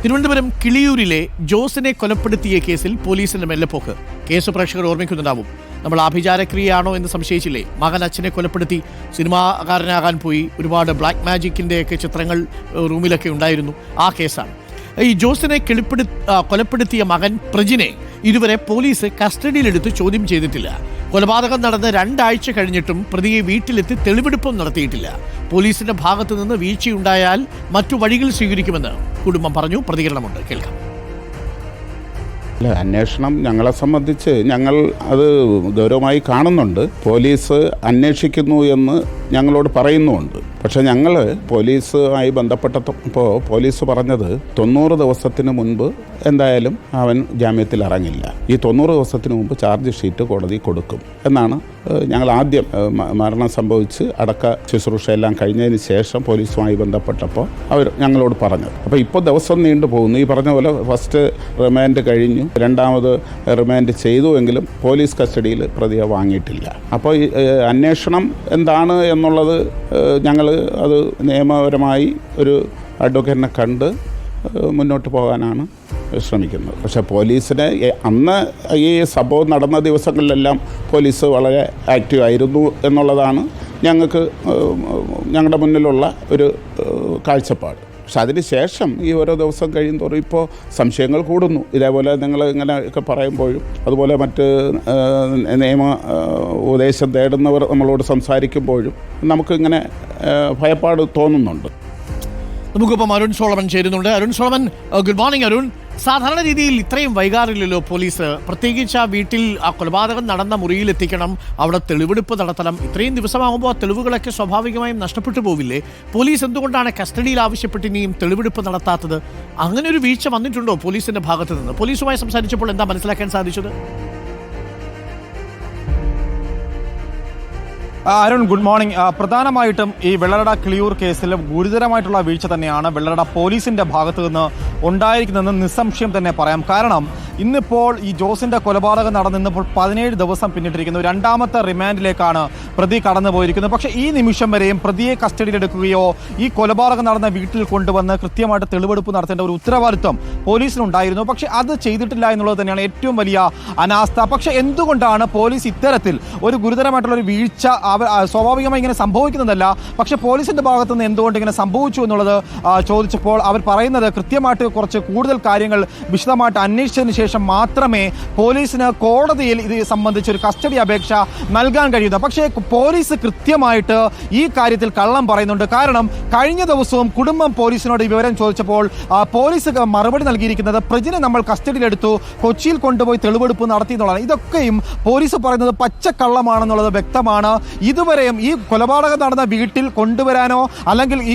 തിരുവനന്തപുരം കിളിയൂരിലെ ജോസിനെ കൊലപ്പെടുത്തിയ കേസിൽ പോലീസിന്റെ മെല്ലെപ്പോക്ക്. കേസ് പ്രേക്ഷകർ ഓർമ്മിക്കുന്നുണ്ടാവും. നമ്മൾ ആഭിചാരക്രിയയാണോ എന്ന് സംശയിച്ചില്ലേ? മകൻ അച്ഛനെ കൊലപ്പെടുത്തി സിനിമാകാരനാകാൻ പോയി. ഒരുപാട് ബ്ലാക്ക് മാജിക്കിൻ്റെയൊക്കെ ചിത്രങ്ങൾ റൂമിലൊക്കെ ഉണ്ടായിരുന്നു. ആ കേസാണ്. ഈ ജോസിനെ കൊലപ്പെടുത്തിയ മകൻ പ്രജിനെ ഇതുവരെ പോലീസ് കസ്റ്റഡിയിലെടുത്ത് ചോദ്യം ചെയ്തിട്ടില്ല. കൊലപാതകം നടന്ന് 2 ആഴ്ച കഴിഞ്ഞിട്ടും പ്രതിയെ വീട്ടിലെത്തി തെളിവെടുപ്പും നടത്തിയിട്ടില്ല. പോലീസിന്റെ ഭാഗത്തു നിന്ന് വീഴ്ചയുണ്ടായാൽ മറ്റു വഴികൾ സ്വീകരിക്കുമെന്ന് കുടുംബം പറഞ്ഞു. പ്രതികരണമുണ്ട്, കേൾക്കാം. അല്ല, അന്വേഷണം ഞങ്ങളെ സംബന്ധിച്ച് ഞങ്ങൾ അത് ഗൗരവമായി കാണുന്നുണ്ട്. പോലീസ് അന്വേഷിക്കുന്നു എന്ന് ഞങ്ങളോട് പറയുന്നുമുണ്ട്. പക്ഷേ ഞങ്ങൾ പോലീസുമായി ബന്ധപ്പെട്ടപ്പോൾ പോലീസ് പറഞ്ഞത് 90 ദിവസത്തിന് മുൻപ് എന്തായാലും അവൻ ജാമ്യത്തിൽ ഇറങ്ങില്ല. ഈ 90 ദിവസത്തിന് മുമ്പ് ചാർജ് ഷീറ്റ് കോടതി കൊടുക്കും എന്നാണ് ഞങ്ങൾ ആദ്യം മരണം സംഭവിച്ച് അടക്ക ശുശ്രൂഷ എല്ലാം കഴിഞ്ഞതിന് ശേഷം പോലീസുമായി ബന്ധപ്പെട്ടപ്പോൾ അവർ ഞങ്ങളോട് പറഞ്ഞത്. അപ്പോൾ ഇപ്പോൾ ദിവസം നീണ്ടു പോകുന്നു. ഈ പറഞ്ഞ പോലെ ഫസ്റ്റ് റിമാൻഡ് കഴിഞ്ഞു, 2ാമത് റിമാൻഡ് ചെയ്തുവെങ്കിലും പോലീസ് കസ്റ്റഡിയിൽ പ്രതിയെ വാങ്ങിയിട്ടില്ല. അപ്പോൾ അന്വേഷണം എന്താണ് എന്നുള്ളത് ഞങ്ങൾ അത് നിയമപരമായി ഒരു അഡ്വക്കേറ്റിനെ കണ്ട് മുന്നോട്ട് പോകാനാണ് ശ്രമിക്കുന്നത്. പക്ഷേ പോലീസിന് അന്ന് ഈ സംഭവം നടന്ന ദിവസങ്ങളിലെല്ലാം പോലീസ് വളരെ ആക്റ്റീവ് ആയിരുന്നു എന്നുള്ളതാണ് ഞങ്ങളുടെ മുന്നിലുള്ള ഒരു കാഴ്ചപ്പാട്. പക്ഷെ അതിന് ശേഷം ഈ ഓരോ ദിവസം കഴിയുന്തോറും ഇപ്പോൾ സംശയങ്ങൾ കൂടുന്നു. ഇതേപോലെ നിങ്ങൾ ഇങ്ങനെയൊക്കെ പറയുമ്പോഴും അതുപോലെ മറ്റ് നിയമ ഉപദേശം തേടുന്നവർ നമ്മളോട് സംസാരിക്കുമ്പോഴും നമുക്കിങ്ങനെ ഭയപ്പാട് തോന്നുന്നുണ്ട്. നമുക്കിപ്പം അരുൺ സോളമൻ ചേരുന്നുണ്ട്. Arun Solomon, good morning. Arun, സാധാരണ രീതിയിൽ ഇത്രയും വൈകാറില്ലല്ലോ പോലീസ്. പ്രത്യേകിച്ച് ആ വീട്ടിൽ ആ കൊലപാതകം നടന്ന മുറിയിൽ എത്തിക്കണം, അവിടെ തെളിവെടുപ്പ് നടത്തണം. ഇത്രയും ദിവസമാകുമ്പോൾ ആ തെളിവുകളൊക്കെ സ്വാഭാവികമായും നഷ്ടപ്പെട്ടു പോവില്ലേ? പോലീസ് എന്തുകൊണ്ടാണ് കസ്റ്റഡിയിൽ ആവശ്യപ്പെട്ട് ഇനിയും തെളിവെടുപ്പ് നടത്താത്തത്? അങ്ങനെ ഒരു വീഴ്ച വന്നിട്ടുണ്ടോ പോലീസിന്റെ ഭാഗത്ത് നിന്ന്? പോലീസുമായി സംസാരിച്ചപ്പോൾ എന്താ മനസ്സിലാക്കാൻ സാധിച്ചത്? Arun, good morning. പ്രധാനമായിട്ടും ഈ വെള്ളറട കിളിയൂർ കേസിൽ ഗുരുതരമായിട്ടുള്ള വീഴ്ച തന്നെയാണ് വെള്ളറട പോലീസിന്റെ ഭാഗത്തു നിന്ന് ഉണ്ടായിരിക്കുന്നതെന്ന് നിസ്സംശയം തന്നെ പറയാം. കാരണം ഇന്നിപ്പോൾ ഈ ജോസിന്റെ കൊലപാതകം നടന്നിപ്പോൾ 17 ദിവസം പിന്നിട്ടിരിക്കുന്നു. 2ാമത്തെ റിമാൻഡിലേക്കാണ് പ്രതി കടന്നു പോയിരിക്കുന്നത്. പക്ഷേ ഈ നിമിഷം വരെയും പ്രതിയെ കസ്റ്റഡിയിലെടുക്കുകയോ ഈ കൊലപാതകം നടന്ന വീട്ടിൽ കൊണ്ടുവന്ന് കൃത്യമായിട്ട് തെളിവെടുപ്പ് നടത്തേണ്ട ഒരു ഉത്തരവാദിത്വം പോലീസിനുണ്ടായിരുന്നു. പക്ഷേ അത് ചെയ്തിട്ടില്ല എന്നുള്ളത് തന്നെയാണ് ഏറ്റവും വലിയ അനാസ്ഥ. പക്ഷേ എന്തുകൊണ്ടാണ് പോലീസ് ഇത്തരത്തിൽ ഒരു ഗുരുതരമായിട്ടുള്ള ഒരു വീഴ്ച സ്വാഭാവികമായി ഇങ്ങനെ സംഭവിക്കുന്നതല്ല, പക്ഷെ പോലീസിന്റെ ഭാഗത്തു നിന്ന് എന്തുകൊണ്ട് ഇങ്ങനെ സംഭവിച്ചു എന്നുള്ളത് ചോദിച്ചപ്പോൾ അവർ പറയുന്നത് കൃത്യമായിട്ട് കുറച്ച് കൂടുതൽ കാര്യങ്ങൾ വിശദമായിട്ട് അന്വേഷിച്ചതിന് ശേഷം മാത്രമേ പോലീസിന് കോടതിയിൽ ഇത് സംബന്ധിച്ചൊരു കസ്റ്റഡി അപേക്ഷ നൽകാൻ കഴിയുന്നത്. പക്ഷേ പോലീസ് കൃത്യമായിട്ട് ഈ കാര്യത്തിൽ കള്ളം പറയുന്നുണ്ട്. കാരണം കഴിഞ്ഞ ദിവസവും കുടുംബം പോലീസിനോട് ഈ വിവരം ചോദിച്ചപ്പോൾ പോലീസ് മറുപടി നൽകിയിരിക്കുന്നത് പ്രജിനെ നമ്മൾ കസ്റ്റഡിയിലെടുത്തു, കൊച്ചിയിൽ കൊണ്ടുപോയി തെളിവെടുപ്പ് നടത്തി എന്നുള്ളതാണ്. ഇതൊക്കെയും പോലീസ് പറയുന്നത് പച്ചക്കള്ളമാണെന്നുള്ളത് വ്യക്തമാണ്. ഇതുവരെയും ഈ കൊലപാതകം നടന്ന വീട്ടിൽ കൊണ്ടുവരാനോ അല്ലെങ്കിൽ ഈ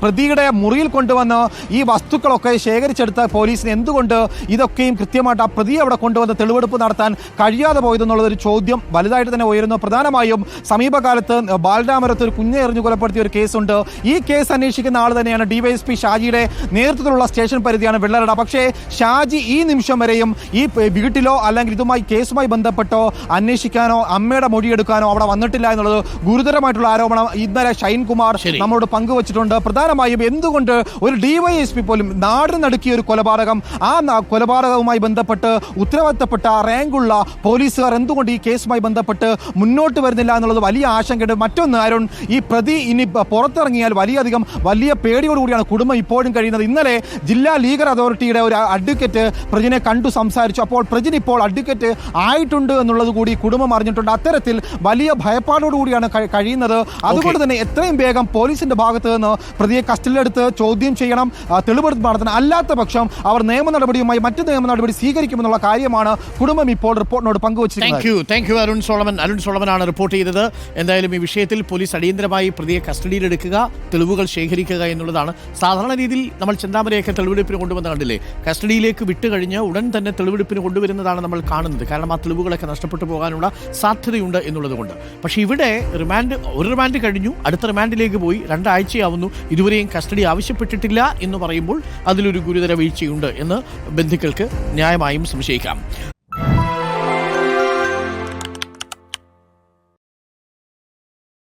പ്രതിയുടെ മുറിയിൽ കൊണ്ടുവന്ന് ഈ വസ്തുക്കളൊക്കെ ശേഖരിച്ചെടുത്ത പോലീസിന് എന്തുകൊണ്ട് ഇതൊക്കെയും കൃത്യമായിട്ട് ആ പ്രതിയെ അവിടെ കൊണ്ടുവന്ന് തെളിവെടുപ്പ് നടത്താൻ കഴിയാതെ പോയതെന്നുള്ളതൊരു ചോദ്യം വലുതായിട്ട് തന്നെ ഉയരുന്നു. പ്രധാനമായും സമീപകാലത്ത് ബാലരാമപുരത്ത് ഒരു കുഞ്ഞെ എറിഞ്ഞു കൊലപ്പെടുത്തിയ ഒരു കേസുണ്ട്. ഈ കേസ് അന്വേഷിക്കുന്ന ആൾ തന്നെയാണ് ഡിവൈഎസ്പി ഷാജിയുടെ നേതൃത്വത്തിലുള്ള സ്റ്റേഷൻ പരിധിയാണ് വെള്ളറട. പക്ഷേ ഷാജി ഈ നിമിഷം വരെയും ഈ വീട്ടിലോ അല്ലെങ്കിൽ കേസുമായി ബന്ധപ്പെട്ടോ അന്വേഷിക്കാനോ അമ്മയുടെ മൊഴിയെടുക്കാനോ അവിടെ വന്നിട്ടില്ല എന്നുള്ളത് ഗുരുതരമായിട്ടുള്ള ആരോപണം ഇന്നലെ ഷൈൻകുമാർ നമ്മളോട് പങ്കുവച്ചിട്ടുണ്ട്. പ്രധാനമായും എന്തുകൊണ്ട് ഒരു ഡിവൈഎസ്പി പോലും നാടിന് നടുക്കിയ ഒരു കൊലപാതകം, ആ കൊലപാതകവുമായി ബന്ധപ്പെട്ട് ഉത്തരവാദിത്തപ്പെട്ട റാങ്കുള്ള പോലീസുകാർ എന്തുകൊണ്ട് ഈ കേസുമായി ബന്ധപ്പെട്ട് മുന്നോട്ട് വരുന്നില്ല എന്നുള്ളത് വലിയ ആശങ്കയുണ്ട്. മറ്റൊന്ന്, അരുൺ, ഈ പ്രതി ഇനി പുറത്തിറങ്ങിയാൽ വലിയ പേടിയോടുകൂടിയാണ് കുടുംബം ഇപ്പോഴും കഴിയുന്നത്. ഇന്നലെ ജില്ലാ ലീഗൽ അതോറിറ്റിയുടെ ഒരു അഡ്വക്കേറ്റ് പ്രജിനെ കണ്ടു സംസാരിച്ചു. അപ്പോൾ പ്രജിൻ ഇപ്പോൾ അഡ്വക്കേറ്റ് ആയിട്ടുണ്ട് എന്നുള്ളത് കൂടി കുടുംബം അറിഞ്ഞിട്ടുണ്ട്. അത്തരത്തിൽ വലിയ ഭയപ്പാടോടുകൂടിയാണ് കഴിയുന്നത്. അതുകൊണ്ട് തന്നെ എത്രയും വേഗം പോലീസിന്റെ ഭാഗത്ത് നിന്ന് പ്രതിയെ കസ്റ്റഡിയിലെടുത്ത് ചോദ്യം ചെയ്യണം, തെളിവെടുപ്പ് നടത്തണം. അല്ലാത്ത പക്ഷം അവർ നിയമ നടപടിയുമായി മറ്റു നിയമ നടപടി സ്വീകരിക്കുമെന്നുള്ള കാര്യമാണ് കുടുംബം ഇപ്പോൾ റിപ്പോർട്ടിനോട് പങ്കുവച്ചിരിക്കുന്നത്. താങ്ക് യു അരുൺ സോളമനാണ് റിപ്പോർട്ട് ചെയ്തത്. എന്തായാലും ഈ വിഷയത്തിൽ പോലീസ് അടിയന്തരമായി പ്രതിയെ കസ്റ്റഡിയിലെടുക്കുക, തെളിവുകൾ ശേഖരിക്കുക എന്നുള്ളതാണ്. സാധാരണ രീതിയിൽ നമ്മൾ ചെന്താമരയൊക്കെ തെളിവെടുപ്പിന് കൊണ്ടുവന്ന് കണ്ടില്ലേ? കസ്റ്റഡിയിലേക്ക് വിട്ടുകഴിഞ്ഞ് ഉടൻ തന്നെ തെളിവെടുപ്പിന് കൊണ്ടുവരുന്നതാണ് നമ്മൾ കാണുന്നത്. കാരണം ആ തെളിവുകളൊക്കെ നഷ്ടപ്പെട്ടു പോകാനുള്ള സാധ്യതയുണ്ട് എന്നുള്ളത് കൊണ്ട്. പക്ഷേ ഇവിടെ ഒരു റിമാൻഡ് കഴിഞ്ഞു, അടുത്ത റിമാൻഡിലേക്ക് പോയി, 2 ആഴ്ചയാവുന്നു, ഇതുവരെയും കസ്റ്റഡി ആവശ്യപ്പെട്ടിട്ടില്ല എന്ന് പറയുമ്പോൾ അതിലൊരു ഗുരുതര വീഴ്ചയുണ്ട് എന്ന് ബന്ധുക്കൾക്ക് ന്യായമായും സംശയിക്കാം.